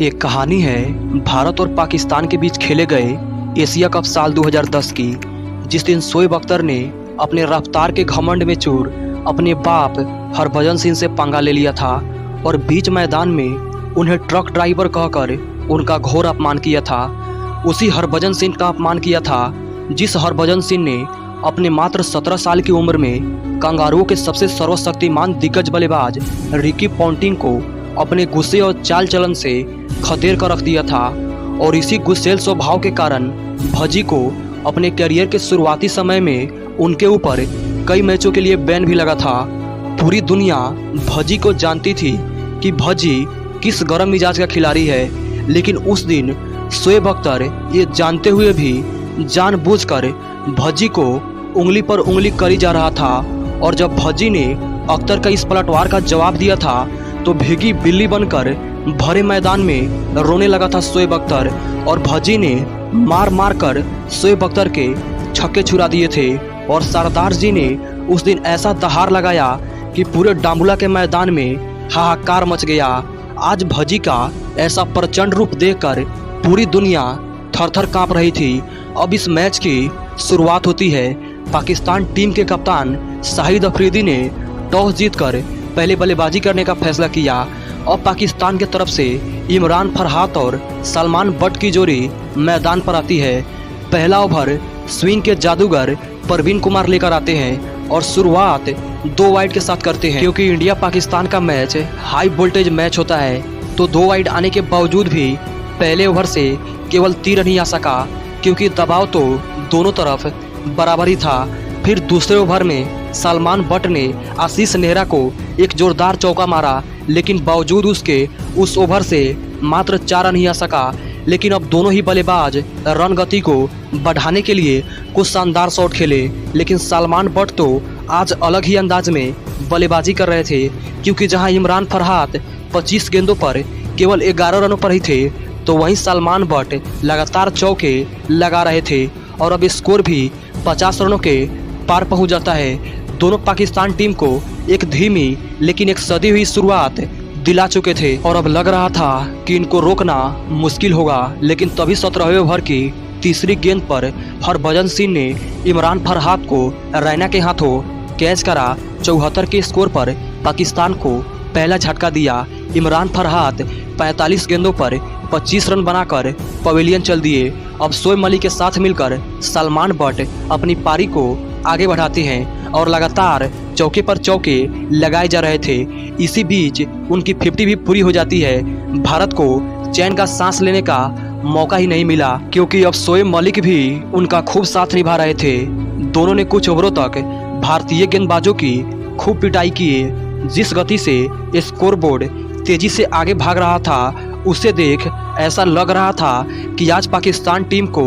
एक कहानी है भारत और पाकिस्तान के बीच खेले गए एशिया कप साल 2010 की, जिस दिन शोएब अख्तर ने अपने रफ्तार के घमंड में चूर अपने बाप हरभजन सिंह से पंगा ले लिया था और बीच मैदान में उन्हें ट्रक ड्राइवर कहकर उनका घोर अपमान किया था। उसी हरभजन सिंह का अपमान किया था जिस हरभजन सिंह ने अपने मात्र 17 साल की उम्र में कंगारुओं के सबसे सर्वशक्तिमान दिग्गज बल्लेबाज रिकी पॉन्टिंग को अपने गुस्से और चाल चलन से खदेड़ कर रख दिया था। और इसी गुस्सेल स्वभाव के कारण भज्जी को अपने करियर के शुरुआती समय में उनके ऊपर कई मैचों के लिए बैन भी लगा था। पूरी दुनिया भज्जी को जानती थी कि भज्जी किस गर्म मिजाज का खिलाड़ी है, लेकिन उस दिन शोएब अख्तर ये जानते हुए भी जानबूझकर भज्जी को उंगली पर उंगली करी जा रहा था। और जब भज्जी ने अख्तर का इस पलटवार का जवाब दिया था तो भीगी बिल्ली बनकर भरे मैदान में रोने लगा था शोएब अख्तर। और भज्जी ने मार मार कर शोएब अख्तर के छक्के छुड़ा दिए थे। और सरदार जी ने उस दिन ऐसा दहाड़ लगाया कि पूरे डांबुला के मैदान में हाहाकार मच गया। आज भज्जी का ऐसा प्रचंड रूप देखकर पूरी दुनिया थर-थर कांप रही थी। अब इस मैच की शुरुआत होती है। पाकिस्तान टीम के कप्तान शाहिद अफरीदी ने टॉस जीतकर पहले बल्लेबाजी करने का फैसला किया। और पाकिस्तान की तरफ से इमरान फरहात और सलमान बट की जोड़ी मैदान पर आती है। पहला ओवर स्विंग के जादूगर परवीन कुमार लेकर आते हैं और शुरुआत 2 वाइड के साथ करते हैं। क्योंकि इंडिया पाकिस्तान का मैच हाई वोल्टेज मैच होता है, तो 2 वाइड आने के बावजूद भी पहले ओवर से केवल 3 रन ही आ सका, क्योंकि दबाव तो दोनों तरफ बराबर ही था। फिर दूसरे ओवर में सलमान बट ने आशीष नेहरा को एक जोरदार चौका मारा, लेकिन बावजूद उसके उस ओवर से मात्र 4 रन ही आ सका। लेकिन अब दोनों ही बल्लेबाज रन गति को बढ़ाने के लिए कुछ शानदार शॉट खेले। लेकिन सलमान बट तो आज अलग ही अंदाज में बल्लेबाजी कर रहे थे, क्योंकि जहां इमरान फरहात 25 गेंदों पर केवल 11 रनों पर ही थे, तो वहीं सलमान बट लगातार चौके लगा रहे थे। और अब स्कोर भी 50 रनों के पार पहुंच जाता है। दोनों पाकिस्तान टीम को एक धीमी लेकिन एक सदी हुई शुरुआत दिला चुके थे और अब लग रहा था कि इनको रोकना मुश्किल होगा। लेकिन तभी 17वें ओवर की तीसरी गेंद पर हरभजन सिंह ने इमरान फरहात को रैना के हाथों कैच करा। 74 के स्कोर पर पाकिस्तान को पहला झटका दिया। इमरान फरहात 45 गेंदों पर 25 रन बनाकर पवेलियन चल दिए। अब शोएब मलिक के साथ मिलकर सलमान बट अपनी पारी को आगे बढ़ाते हैं और लगातार चौके पर चौके लगाए जा रहे थे। इसी बीच उनकी 50 भी पूरी हो जाती है। भारत को चैन का सांस लेने का मौका ही नहीं मिला, क्योंकि अब शोएब मलिक भी उनका खूब साथ निभा रहे थे। दोनों ने कुछ ओवरों तक भारतीय गेंदबाजों की खूब पिटाई किए। जिस गति से स्कोरबोर्ड तेजी से आगे भाग रहा था, उसे देख ऐसा लग रहा था कि आज पाकिस्तान टीम को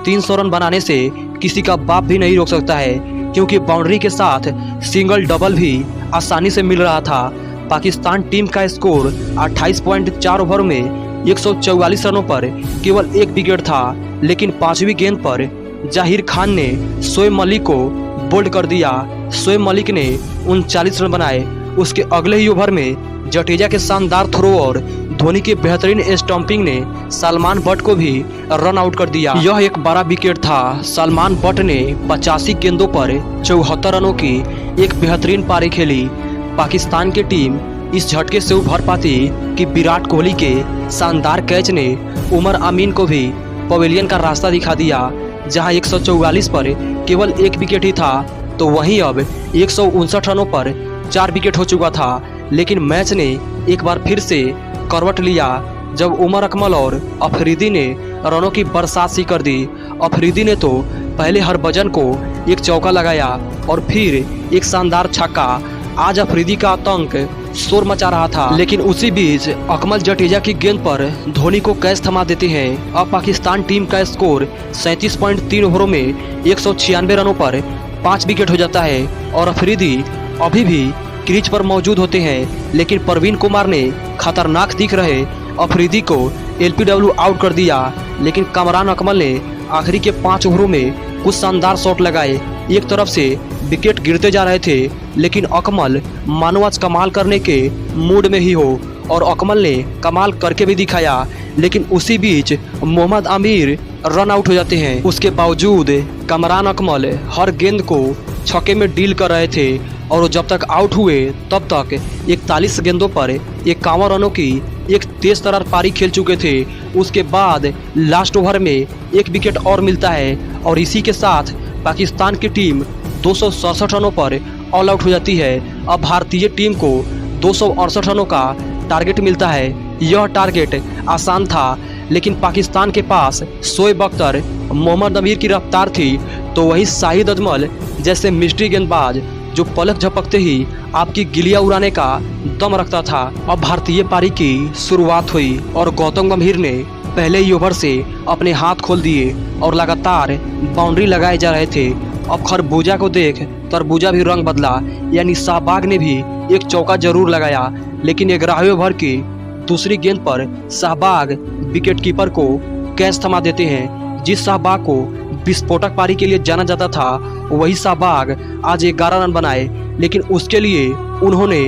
300 रन बनाने से किसी का बाप भी नहीं रोक सकता है, क्योंकि बाउंड्री के साथ सिंगल डबल भी आसानी से मिल रहा था। पाकिस्तान टीम का स्कोर 28.4 ओवर में 144 रनों पर केवल 1 विकेट था। लेकिन 5वीं गेंद पर जाहिर खान ने शोएब मलिक को बोल्ड कर दिया। शोएब मलिक ने 39 रन बनाए। उसके अगले ही ओवर में जडेजा के शानदार थ्रो और धोनी के बेहतरीन स्टंपिंग ने सलमान बट को भी रन आउट कर दिया। यह एक बड़ा विकेट था। सलमान बट ने 85 गेंदों पर 74 रनों की एक बेहतरीन पारी खेली। पाकिस्तान की टीम इस झटके से उभर पाती कि विराट कोहली के शानदार कैच ने उमर अमीन को भी पवेलियन का रास्ता दिखा दिया। जहां 144 पर केवल 1 विकेट ही था, तो वहीं अब 159 रनों पर 4 विकेट हो चुका था। लेकिन मैच ने एक बार फिर से करवट लिया जब उमर अकमल और अफरीदी ने रनों की बरसात सी कर दी। अफरीदी ने तो पहले हरभजन को एक चौका लगाया और फिर एक शानदार छक्का। आज अफरीदी का आतंक शोर मचा रहा था। लेकिन उसी बीच अकमल जडेजा की गेंद पर धोनी को कैच थमा देते हैं। अब पाकिस्तान टीम का स्कोर 37.3 ओवरों में 196 रनों पर 5 विकेट हो जाता है और अफरीदी अभी भी क्रीज पर मौजूद होते हैं। लेकिन परवीन कुमार ने खतरनाक दिख रहे अफरीदी को एलपीडब्ल्यू आउट कर दिया। लेकिन कमरान अकमल ने आखिरी के 5 ओवरों में कुछ शानदार शॉट लगाए। एक तरफ से विकेट गिरते जा रहे थे, लेकिन अकमल मानो आज कमाल करने के मूड में ही हो, और अकमल ने कमाल करके भी दिखाया। लेकिन उसी बीच मोहम्मद आमिर रन आउट हो जाते हैं। उसके बावजूद कमरान अकमल हर गेंद को छक्के में डील कर रहे थे, और जब तक आउट हुए तब तक 41 गेंदों पर 51 रनों की एक तेज तर्रार पारी खेल चुके थे। उसके बाद लास्ट ओवर में एक विकेट और मिलता है, और इसी के साथ पाकिस्तान की टीम 267 रनों पर ऑल आउट हो जाती है। अब भारतीय टीम को 268 रनों का टारगेट मिलता है। यह टारगेट आसान था, लेकिन पाकिस्तान के पास शोएब अख्तर, मोहम्मद आमिर की रफ्तार थी, तो वही शाहिद अजमल जैसे मिस्ट्री गेंदबाज जो पलक झपकते ही आपकी गिलियां उड़ाने का दम रखता था। अब भारतीय पारी की शुरुआत हुई और गौतम गंभीर ने पहले ही ओवर से अपने हाथ खोल दिए और लगातार बाउंड्री लगाए जा रहे थे। अब खरबूजा को देख तरबूजा भी रंग बदला, यानी शाहबाग ने भी एक चौका जरूर लगाया, लेकिन 11वें ओवर की दूसरी गेंद पर शाहबाग विकेटकीपर को कैच थमा देते हैं। जिस शाहबाग को विस्फोटक पारी के लिए जाना जाता था, वही शाहबाग आज 11 रन बनाए, लेकिन उसके लिए उन्होंने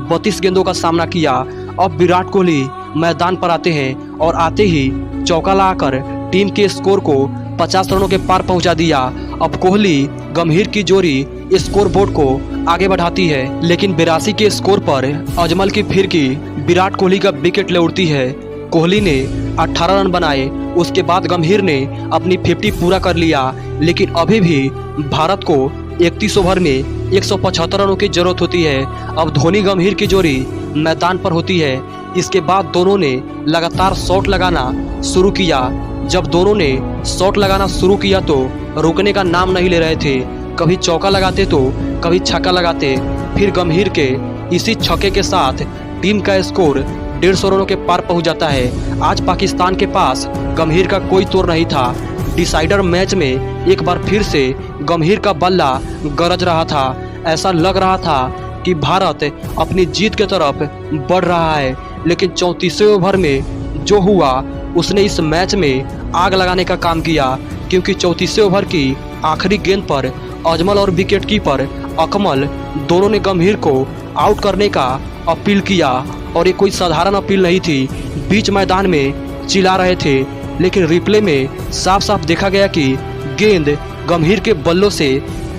32 गेंदों का सामना किया। अब विराट कोहली मैदान पर आते हैं और आते ही चौका लगाकर टीम के स्कोर को 50 रनों के पार पहुंचा दिया। अब कोहली गंभीर की जोड़ी स्कोर बोर्ड को आगे बढ़ाती है, लेकिन 82 के स्कोर पर अजमल की फिरकी विराट कोहली का विकेट ले उड़ती है। कोहली ने 18 रन बनाए, उसके बाद गंभीर ने अपनी 50 पूरा कर लिया, लेकिन अभी भी भारत को 31 ओवर में 175 रनों की जरूरत होती है। अब धोनी गंभीर की जोड़ी मैदान पर होती है। इसके बाद दोनों ने लगातार शॉट लगाना शुरू किया। जब दोनों ने शॉट लगाना शुरू किया तो रुकने का नाम नहीं ले रहे थे। कभी चौका लगाते तो कभी छक्का लगाते। फिर गंभीर के इसी छक्के के साथ टीम का स्कोर 150 रनों के पार पहुंच जाता है। आज पाकिस्तान के पास गंभीर का कोई तोड़ नहीं था। डिसाइडर मैच में एक बार फिर से गंभीर का बल्ला गरज रहा था। ऐसा लग रहा था कि भारत अपनी जीत की तरफ बढ़ रहा है, लेकिन 34वें ओवर में जो हुआ उसने इस मैच में आग लगाने का काम किया, क्योंकि 34वें ओवर की आखिरी गेंद पर अजमल और विकेटकीपर अकमल दोनों ने गंभीर को आउट करने का अपील किया, और ये कोई साधारण अपील नहीं थी। बीच मैदान में चिल्ला रहे थे, लेकिन रिप्ले में साफ साफ देखा गया कि गेंद गंभीर के बल्लों से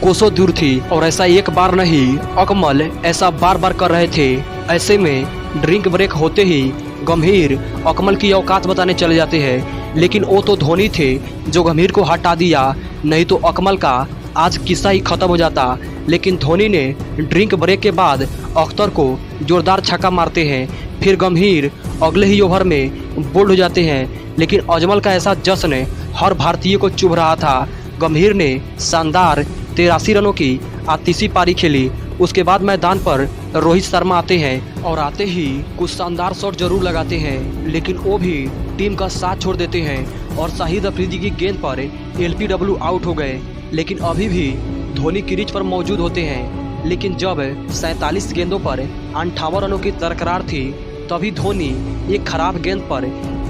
कोसों दूर थी। और ऐसा एक बार नहीं, अकमल ऐसा बार बार कर रहे थे। ऐसे में ड्रिंक ब्रेक होते ही गंभीर अकमल की औकात बताने चले जाते हैं, लेकिन वो तो धोनी थे जो गंभीर को हटा दिया, नहीं तो अकमल का आज किस्सा ही खत्म हो जाता। लेकिन धोनी ने ड्रिंक ब्रेक के बाद अख्तर को जोरदार छक्का मारते हैं। फिर गंभीर अगले ही ओवर में बोल्ड हो जाते हैं, लेकिन अजमल का ऐसा जश्न हर भारतीय को चुभ रहा था। गंभीर ने शानदार 83 रनों की आतिशी पारी खेली। उसके बाद मैदान पर रोहित शर्मा आते हैं और आते ही कुछ शानदार शॉट जरूर लगाते हैं, लेकिन वो भी टीम का साथ छोड़ देते हैं और शाहिद अफरीदी की गेंद पर एलपीडब्ल्यू आउट हो गए। लेकिन अभी भी धोनी क्रीज पर मौजूद होते हैं, लेकिन जब 47 गेंदों पर 58 रनों की दरकरार थी, तभी धोनी एक खराब गेंद पर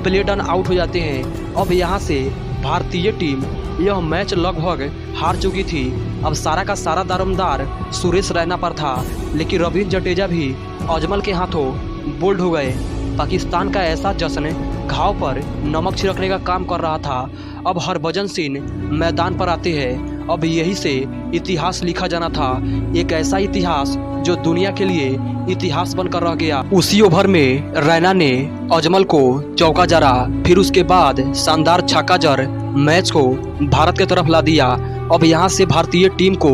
प्ले डन आउट हो जाते हैं। अब यहाँ से भारतीय टीम यह मैच लगभग हार चुकी थी। अब सारा का सारा दारोमदार सुरेश रैना पर था, लेकिन रवींद्र जडेजा भी अजमल के हाथों बोल्ड हो गए। पाकिस्तान का ऐसा जश्न घाव पर नमक छिड़कने का काम कर रहा था। अब हरभजन सिंह मैदान पर आते हैं। अब यही से इतिहास लिखा जाना था, एक ऐसा इतिहास जो दुनिया के लिए इतिहास बनकर रह गया। उसी ओवर में रैना ने अजमल को चौका जड़ा, फिर उसके बाद शानदार छक्का जड़ मैच को भारत की तरफ ला दिया। अब यहाँ से भारतीय टीम को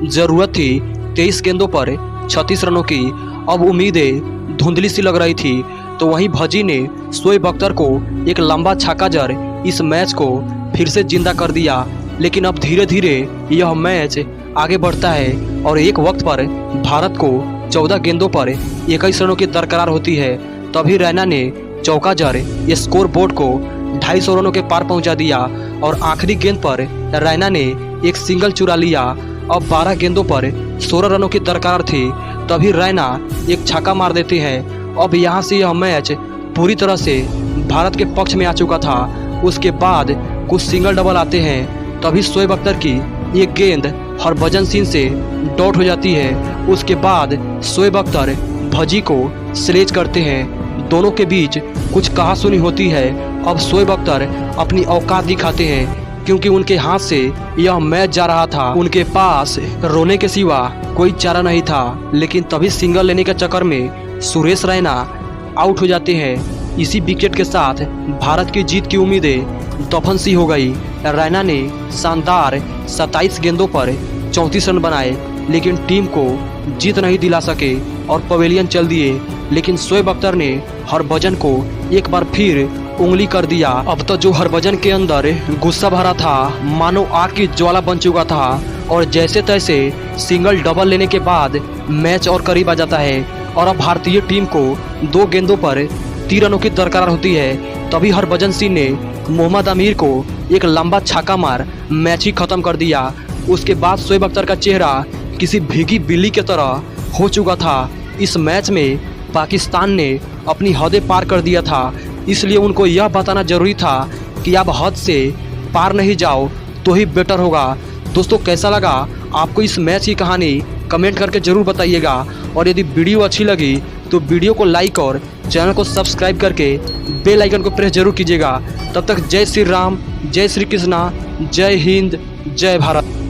जरूरत थी 23 गेंदों पर 36 रनों की। अब उम्मीदें धुंधली सी लग रही थी, तो वहीं भजी ने शोएब अख्तर को एक लंबा छक्का जड़ इस मैच को फिर से जिंदा कर दिया। लेकिन अब धीरे धीरे यह मैच आगे बढ़ता है और एक वक्त पर भारत को 14 गेंदों पर 21 रनों की दरकरार होती है। तभी रैना ने चौका जड़ स्कोर बोर्ड को 250 रनों के पार पहुंचा दिया और आखिरी गेंद पर रैना ने एक सिंगल चुरा लिया। अब 12 गेंदों पर 16 रनों की दरकार थी, तभी रैना एक छक्का मार देते हैं। अब यहाँ से यह मैच पूरी तरह से भारत के पक्ष में आ चुका था। उसके बाद कुछ सिंगल डबल आते हैं। तभी शोएब अख्तर की एक गेंद हरभजन सिंह से डॉट हो जाती है। उसके बाद शोएब अख्तर भजी को स्लेज करते हैं। दोनों के बीच कुछ कहासुनी होती है। अब शोएब अख्तर अपनी औकात दिखाते हैं क्योंकि उनके हाथ से यह मैच जा रहा था। उनके पास रोने के सिवा कोई चारा नहीं था। लेकिन तभी सिंगल लेने के चक्कर में सुरेश रैना आउट हो जाते हैं। इसी विकेट के साथ भारत की जीत की उम्मीदें दफन सी हो गई। रैना ने शानदार 27 गेंदों पर 34 रन बनाए, लेकिन टीम को जीत नहीं दिला सके और पवेलियन चल दिए। लेकिन शोएब अख्तर ने हरभजन को एक बार फिर उंगली कर दिया। अब तो जो हरभजन के अंदर गुस्सा भरा था मानो आग की ज्वाला बन चुका था, और जैसे तैसे सिंगल डबल लेने के बाद मैच और करीब आ जाता है। और अब भारतीय टीम को 2 गेंदों पर 3 रनों की दरकार होती है। तभी हरभजन सिंह ने मोहम्मद आमिर को एक लंबा छक्का मार मैच ही खत्म कर दिया। उसके बाद शोएब अख्तर का चेहरा किसी भीगी बिल्ली की तरह हो चुका था। इस मैच में पाकिस्तान ने अपनी हदें पार कर दिया था, इसलिए उनको यह बताना जरूरी था कि आप हद से पार नहीं जाओ तो ही बेटर होगा। दोस्तों, कैसा लगा आपको इस मैच की कहानी कमेंट करके ज़रूर बताइएगा। और यदि वीडियो अच्छी लगी तो वीडियो को लाइक और चैनल को सब्सक्राइब करके बेल आइकन को प्रेस जरूर कीजिएगा। तब तक जय श्री राम, जय श्री कृष्णा, जय हिंद, जय भारत।